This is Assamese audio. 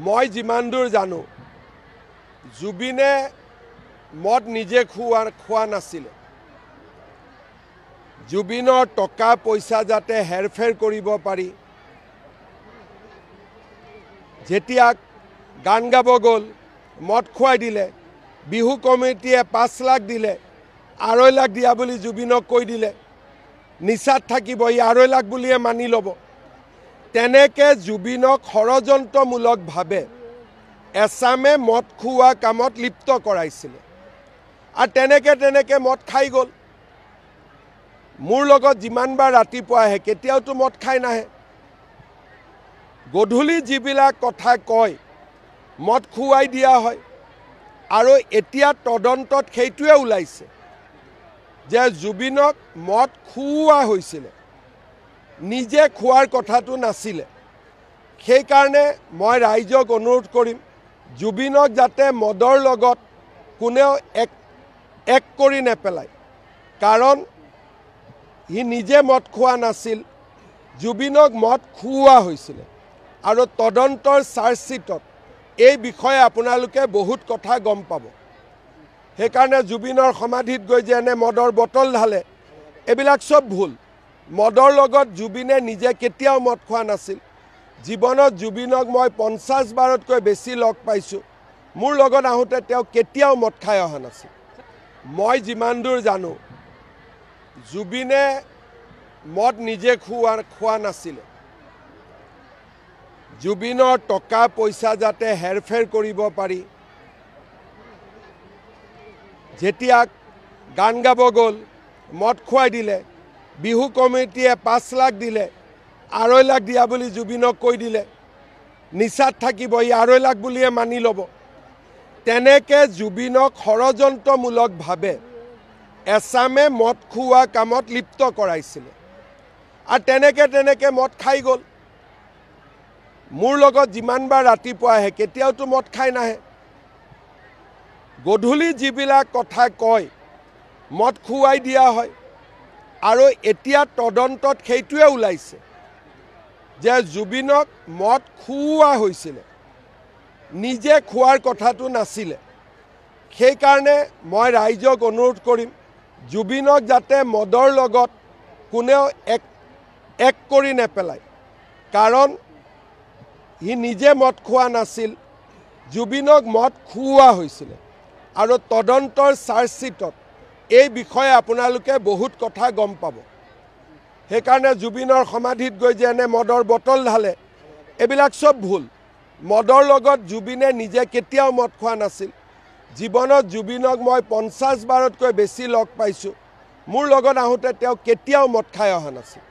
মই যিমান দূৰ জানো জুবিনে মদ নিজে খোৱা নাছিল। জুবিনৰ টকা পইচা যাতে হেৰফেৰ কৰিব পাৰি, যেতিয়া গান গাব গ'ল মদ খুৱাই দিলে, বিহু কমিটিয়ে 5 লাখ দিলে, 2.5 লাখ দিয়া বুলি জুবিনক কৈ দিলে, নিচাত থাকিব ই 2.5 লাখ বুলিয়ে মানি ল'ব। তেনেকে জুবিনক ষড়যন্ত্ৰমূলকভাৱে এছামে মদ খুওৱা কামত লিপ্ত কৰাইছিলে আৰু তেনেকে মদ খাই গ'ল। মোৰ লগত যিমানবাৰ ৰাতিপুৱা আহে কেতিয়াওতো মদ খাই নাহে। গধূলি যিবিলাক কথা কয় মদ খুৱাই দিয়া হয় আৰু এতিয়া তদন্তত সেইটোৱে ওলাইছে যে জুবিনক মদ খুওৱা হৈছিলে, নিজে খোৱাৰ কথাটো নাছিলে। সেইকাৰণে মই ৰাইজক অনুৰোধ কৰিম জুবিনক যাতে মদৰ লগত কোনেও এক কৰি নেপেলায়, কাৰণ সি নিজে মদ খোৱা নাছিল, জুবিনক মদ খুওৱা হৈছিলে আৰু তদন্তৰ চাৰ্জশ্বিটত এই বিষয়ে আপোনালোকে বহুত কথা গম পাব। সেইকাৰণে জুবিনৰ সমাধিত গৈ যে এনে মদৰ বটল ঢালে, এইবিলাক চব ভুল। মদৰ লগত জুবিনে নিজে কেতিয়াও মদ খোৱা নাছিল। জীৱনত জুবিনক মই 50 বাৰতকৈ বেছি লগ পাইছোঁ। মোৰ লগত আহোঁতে তেওঁ কেতিয়াও মদ খাই অহা নাছিল। মই যিমান দূৰ জানো জুবিনে মদ নিজে খোৱা নাছিল। জুবিনৰ টকা পইচা যাতে হেৰফেৰ কৰিব পাৰি, যেতিয়া গান গাব গ'ল মদ খুৱাই দিলে, বিহু কমিটিয়ে 5 লাখ দিলে, 2.5 লাখ দিয়া বুলি জুবিনক কৈ দিলে, নিচাত থাকিব ই 2.5 লাখ বুলিয়ে মানি ল'ব। তেনেকে জুবিনক ষড়যন্ত্ৰমূলকভাৱে এছামে মদ খুওৱা কামত লিপ্ত কৰাইছিলে আৰু তেনেকে মদ খাই গ'ল। মোৰ লগত যিমানবাৰ ৰাতিপুৱা আহে কেতিয়াওতো মদ খাই নাহে। গধূলি যিবিলাক কথা কয় মদ খুৱাই দিয়া হয় আৰু এতিয়া তদন্তত সেইটোৱে ওলাইছে যে জুবিনক মদ খুওৱা হৈছিলে, নিজে খোৱাৰ কথাটো নাছিলে। সেইকাৰণে মই ৰাইজক অনুৰোধ কৰিম জুবিনক যাতে মদৰ লগত কোনেও এক কৰি নেপেলায়, কাৰণ সি নিজে মদ খোৱা নাছিল, জুবিনক মদ খুওৱা হৈছিলে আৰু তদন্তৰ চাৰ্জশ্বিটত এই বিষয়ে আপোনালোকে বহুত কথা গম পাব। সেইকাৰণে জুবিনৰ সমাধিত গৈ যে এনে মদৰ বটল ঢালে, এইবিলাক চব ভুল। মদৰ লগত জুবিনে নিজে কেতিয়াও মদ খোৱা নাছিল। জীৱনত জুবিনক মই 50 বাৰতকৈ বেছি লগ পাইছোঁ। মোৰ লগত আহোঁতে তেওঁ কেতিয়াও মদ খাই অহা নাছিল।